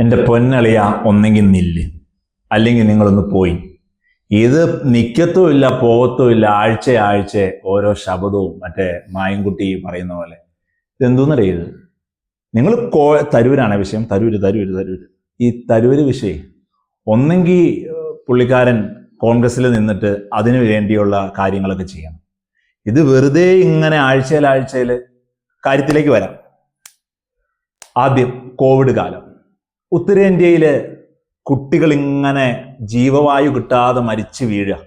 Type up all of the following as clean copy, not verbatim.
എൻ്റെ പൊന്നളിയ ഒന്നെങ്കിൽ നില്ല്, അല്ലെങ്കിൽ നിങ്ങളൊന്ന് പോയി. ഇത് നിൽക്കത്തുമില്ല പോകത്തുമില്ല. ആഴ്ച ഓരോ ശബ്ദവും മറ്റേ മായൻകുട്ടി പറയുന്ന പോലെ. ഇതെന്തോന്നറിയത്? നിങ്ങൾ തരൂരാണ് വിഷയം. തരൂര് ഈ തരൂര് വിഷയം ഒന്നെങ്കിൽ പുള്ളിക്കാരൻ കോൺഗ്രസ്സിൽ നിന്നിട്ട് അതിനു വേണ്ടിയുള്ള കാര്യങ്ങളൊക്കെ ചെയ്യണം. ഇത് വെറുതെ ഇങ്ങനെ ആഴ്ചയിൽ കാര്യത്തിലേക്ക് വരാം. ആദ്യം കോവിഡ് കാലം. ഉത്തരേന്ത്യയില് കുട്ടികൾ ഇങ്ങനെ ജീവവായു കിട്ടാതെ മരിച്ചു വീഴുക.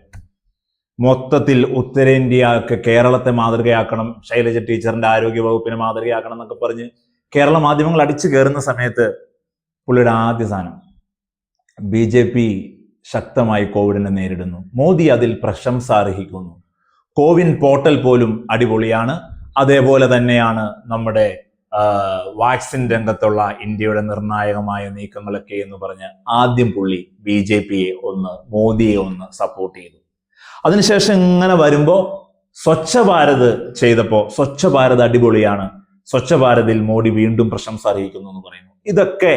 മൊത്തത്തിൽ ഉത്തരേന്ത്യക്ക് കേരളത്തെ മാതൃകയാക്കണം, ശൈലജ ടീച്ചറിന്റെ ആരോഗ്യ വകുപ്പിനെ മാതൃകയാക്കണം എന്നൊക്കെ പറഞ്ഞ് കേരള മാധ്യമങ്ങൾ അടിച്ചു കയറുന്ന സമയത്ത് പുള്ളിയുടെ ആദ്യ സാധനം BJP ശക്തമായി കോവിഡിനെ നേരിടുന്നു. മോദി അതിൽ പ്രശംസ അർഹിക്കുന്നു. കോവിൻ പോർട്ടൽ പോലും അടിപൊളിയാണ്. അതേപോലെ തന്നെയാണ് നമ്മുടെ വാക്സിൻ രംഗത്തുള്ള ഇന്ത്യയുടെ നിർണായകമായ നീക്കങ്ങളൊക്കെ എന്ന് പറഞ്ഞ് ആദ്യം പുള്ളി BJPയെ മോദിയെ സപ്പോർട്ട് ചെയ്തു. അതിനുശേഷം ഇങ്ങനെ വരുമ്പോൾ സ്വച്ഛ ഭാരത് ചെയ്തപ്പോൾ സ്വച്ഛ ഭാരത് അടിപൊളിയാണ്, സ്വച്ഛ ഭാരതിൽ മോദി വീണ്ടും പ്രശംസ അറിയിക്കുന്നു എന്ന് പറയുന്നു. ഇതൊക്കെ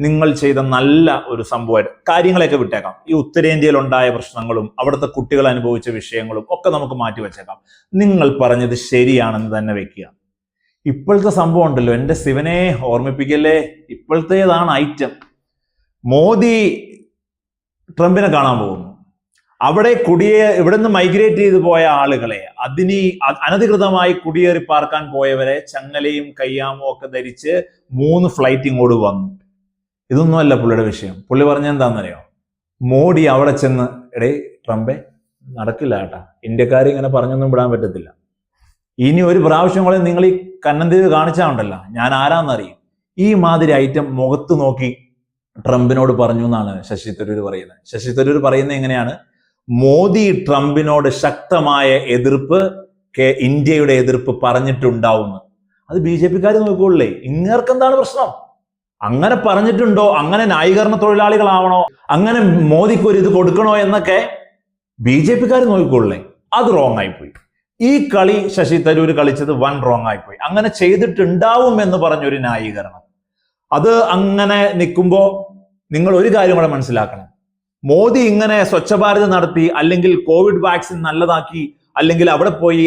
നിങ്ങൾ ചെയ്ത നല്ല ഒരു സംഭവമായിട്ട് കാര്യങ്ങളെയൊക്കെ വിട്ടേക്കാം. ഈ ഉത്തരേന്ത്യയിൽ ഉണ്ടായ പ്രശ്നങ്ങളും അവിടുത്തെ കുട്ടികൾ അനുഭവിച്ച വിഷയങ്ങളും ഒക്കെ നമുക്ക് മാറ്റി വെച്ചേക്കാം. നിങ്ങൾ പറഞ്ഞത് ശരിയാണെന്ന് തന്നെ വെക്കുക. ഇപ്പോഴത്തെ സംഭവം ഉണ്ടല്ലോ, എൻ്റെ ശിവനെ ഓർമ്മിപ്പിക്കല്ലേ, ഇപ്പോഴത്തേതാണ് ഐറ്റം. മോദി ട്രംപിനെ കാണാൻ പോകുന്നു. അവിടെ ഇവിടെ നിന്ന് മൈഗ്രേറ്റ് ചെയ്തു പോയ ആളുകളെ, അനധികൃതമായി കുടിയേറി പാർക്കാൻ പോയവരെ ചങ്ങലയും കയ്യാമോ ഒക്കെ ധരിച്ച് 3 ഫ്ലൈറ്റ് ഇങ്ങോട്ട് വന്നു. ഇതൊന്നുമല്ല പുള്ളിയുടെ വിഷയം. പുള്ളി പറഞ്ഞെന്താണെന്നറിയോ? മോഡി അവിടെ ചെന്ന്, ട്രംപേ നടക്കില്ല കേട്ടാ, ഇന്ത്യക്കാരെ ഇങ്ങനെ പറഞ്ഞൊന്നും വിടാൻ പറ്റത്തില്ല. ഇനി ഒരു പ്രാവശ്യം കൂടെ നിങ്ങൾ ഈ കന്നന്തീവ് കാണിച്ചാണ്ടല്ലോ, ഞാൻ ആരാന്നറിയും. ഈ മാതിരി ഐറ്റം മുഖത്ത് നോക്കി ട്രംപിനോട് പറഞ്ഞു എന്നാണ് ശശി തരൂർ പറയുന്നത്. ശശി തരൂർ പറയുന്നത് എങ്ങനെയാണ്? മോദി ട്രംപിനോട് ശക്തമായ എതിർപ്പ്, ഇന്ത്യയുടെ എതിർപ്പ് പറഞ്ഞിട്ടുണ്ടാവുന്നു. അത് BJPക്കാർ നോക്കുള്ളേ. ഇങ്ങേർക്കെന്താണ് പ്രശ്നം? അങ്ങനെ പറഞ്ഞിട്ടുണ്ടോ? അങ്ങനെ ന്യായീകരണ തൊഴിലാളികളാവണോ? അങ്ങനെ മോദിക്ക് ഒരു ഇത് കൊടുക്കണോ എന്നൊക്കെ BJPക്കാർ നോക്കിക്കൊള്ളേ. അത് റോങ് ആയിപ്പോയി. ഈ കളി ശശി തരൂർ കളിച്ചത് റോങ് ആയിപ്പോയി. അങ്ങനെ ചെയ്തിട്ടുണ്ടാവും എന്ന് പറഞ്ഞൊരു ന്യായീകരണം. അത് അങ്ങനെ നിൽക്കുമ്പോൾ നിങ്ങൾ ഒരു കാര്യം കൂടെ മനസ്സിലാക്കണം. മോദി ഇങ്ങനെ സ്വച്ഛ ഭാരത് നടത്തി, അല്ലെങ്കിൽ കോവിഡ് വാക്സിൻ നല്ലതാക്കി, അല്ലെങ്കിൽ അവിടെ പോയി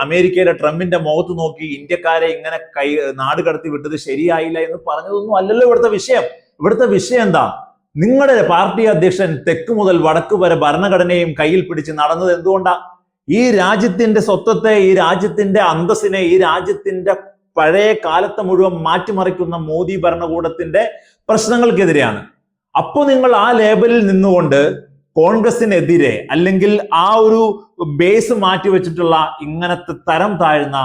അമേരിക്കയുടെ ട്രംപിന്റെ മുഖത്ത് നോക്കി ഇന്ത്യക്കാരെ ഇങ്ങനെ നാട് കടത്തി വിട്ടത് ശരിയായില്ല എന്ന് പറഞ്ഞതൊന്നും അല്ലല്ലോ ഇവിടുത്തെ വിഷയം. ഇവിടുത്തെ വിഷയം എന്താ? നിങ്ങളുടെ പാർട്ടി അധ്യക്ഷൻ തെക്ക് മുതൽ വടക്ക് വരെ ഭരണഘടനയും കയ്യിൽ പിടിച്ച് നടന്നത് എന്തുകൊണ്ടാ? ഈ രാജ്യത്തിന്റെ സ്വത്വത്തെ, ഈ രാജ്യത്തിന്റെ അന്തസ്സിനെ, ഈ രാജ്യത്തിന്റെ പഴയ കാലത്തെ മുഴുവൻ മാറ്റിമറിക്കുന്ന മോദി ഭരണകൂടത്തിന്റെ പ്രശ്നങ്ങൾക്കെതിരെയാണ്. അപ്പോ നിങ്ങൾ ആ ലേബലിൽ നിന്നുകൊണ്ട് കോൺഗ്രസിനെതിരെ, അല്ലെങ്കിൽ ആ ഒരു ബേസ് മാറ്റിവെച്ചിട്ടുള്ള ഇങ്ങനത്തെ തരം താഴ്ന്ന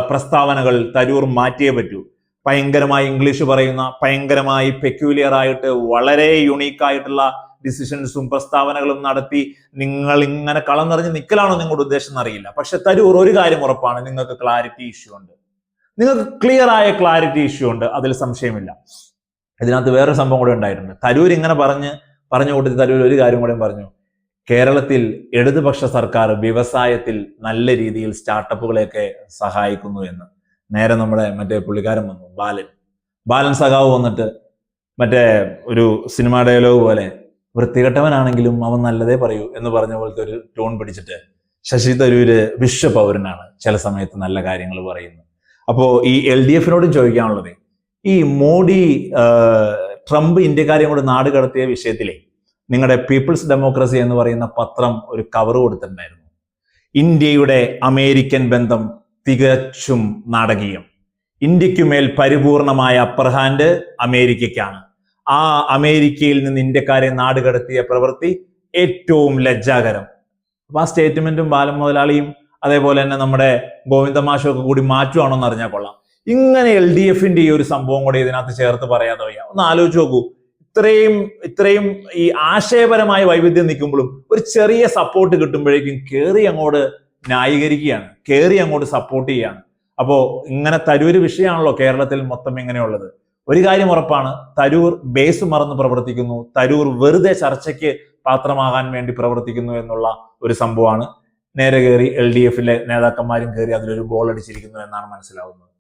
പ്രസ്താവനകൾ തരൂർ മാറ്റിയേ പറ്റൂ. ഭയങ്കരമായി ഇംഗ്ലീഷ് പറയുന്ന, ഭയങ്കരമായി പെക്യൂലിയർ ആയിട്ട് വളരെ യുണീക്ക് ആയിട്ടുള്ള ഡിസിഷൻസും പ്രസ്താവനകളും നടത്തി നിങ്ങൾ ഇങ്ങനെ കളം നിറഞ്ഞ് നിൽക്കലാണോ നിങ്ങളുടെ ഉദ്ദേശം എന്നറിയില്ല. പക്ഷെ തരൂർ ഒരു കാര്യം ഉറപ്പാണ്, നിങ്ങൾക്ക് ക്ലാരിറ്റി ഇഷ്യൂ ഉണ്ട്. നിങ്ങൾക്ക് ക്ലിയർ ആയ ക്ലാരിറ്റി ഇഷ്യൂ ഉണ്ട്, അതിൽ സംശയമില്ല. ഇതിനകത്ത് വേറൊരു സംഭവം കൂടെ ഉണ്ടായിട്ടുണ്ട്. തരൂർ ഇങ്ങനെ പറഞ്ഞു കൂട്ടി തരൂർ ഒരു കാര്യം കൂടെ പറഞ്ഞു. കേരളത്തിൽ ഇടതുപക്ഷ സർക്കാർ വ്യവസായത്തിൽ നല്ല രീതിയിൽ സ്റ്റാർട്ടപ്പുകളെയൊക്കെ സഹായിക്കുന്നു എന്ന്. നേരെ നമ്മുടെ മറ്റേ പുള്ളിക്കാരൻ വന്നു, ബാലൻ സഖാവ് വന്നിട്ട് മറ്റേ ഒരു സിനിമ ഡയലോഗ് പോലെ, വൃത്തികെട്ടവനാണെങ്കിലും അവൻ നല്ലതേ പറയൂ എന്ന് പറഞ്ഞ പോലത്തെ ഒരു ടോൺ പിടിച്ചിട്ട് ശശി തരൂര് വിശ്വപൗരനാണ്, ചില സമയത്ത് നല്ല കാര്യങ്ങൾ പറയുന്നു. അപ്പോ ഈ LDFിനോടും ചോദിക്കാനുള്ളത്, ഈ മോഡി ട്രംപ് ഇന്ത്യക്കാരെയും കൂടെ നാട് കടത്തിയ വിഷയത്തിലെ നിങ്ങളുടെ പീപ്പിൾസ് ഡെമോക്രസി എന്ന് പറയുന്ന പത്രം ഒരു കവർ കൊടുത്തിട്ടുണ്ടായിരുന്നു. ഇന്ത്യയുടെ അമേരിക്കൻ ബന്ധം തികച്ചും നാടകീയം. ഇന്ത്യക്കുമേൽ പരിപൂർണമായ അപ്പർ ഹാൻഡ് അമേരിക്കയ്ക്കാണ്. ആ അമേരിക്കയിൽ നിന്ന് ഇന്ത്യക്കാരെ നാട് കടത്തിയ പ്രവൃത്തി ഏറ്റവും ലജ്ജാകരം. അപ്പൊ ആ സ്റ്റേറ്റ്മെന്റും ബാലൻ മുതലാളിയും അതേപോലെ തന്നെ നമ്മുടെ ഗോവിന്ദമാഷും ഒക്കെ കൂടി മാറ്റുവാണോ എന്ന് അറിഞ്ഞാൽ കൊള്ളാം. ഇങ്ങനെ LDFിന്റെ ഈ ഒരു സംഭവം കൂടെ ഇതിനകത്ത് ചേർത്ത് പറയാതെ വയ്യ. ഒന്ന് ആലോചിച്ച് നോക്കൂ. ഇത്രയും ഈ ആശയപരമായ വൈവിധ്യം നിൽക്കുമ്പോഴും ഒരു ചെറിയ സപ്പോർട്ട് കിട്ടുമ്പോഴേക്കും കയറി അങ്ങോട്ട് ന്യായീകരിക്കുകയാണ്, കയറി അങ്ങോട്ട് സപ്പോർട്ട് ചെയ്യുകയാണ്. അപ്പോ ഇങ്ങനെ തരൂര് വിഷയമാണല്ലോ കേരളത്തിൽ മൊത്തം ഇങ്ങനെയുള്ളത്. ഒരു കാര്യം ഉറപ്പാണ്, തരൂർ ബേസ് മറന്ന് പ്രവർത്തിക്കുന്നു, തരൂർ വെറുതെ ചർച്ചയ്ക്ക് പാത്രമാകാൻ വേണ്ടി പ്രവർത്തിക്കുന്നു എന്നുള്ള ഒരു സംഭവമാണ്. നേരെ കയറി LDFിലെ നേതാക്കന്മാരും കയറി അതിലൊരു ഗോൾ അടിച്ചിരിക്കുന്നു എന്നാണ് മനസ്സിലാവുന്നത്.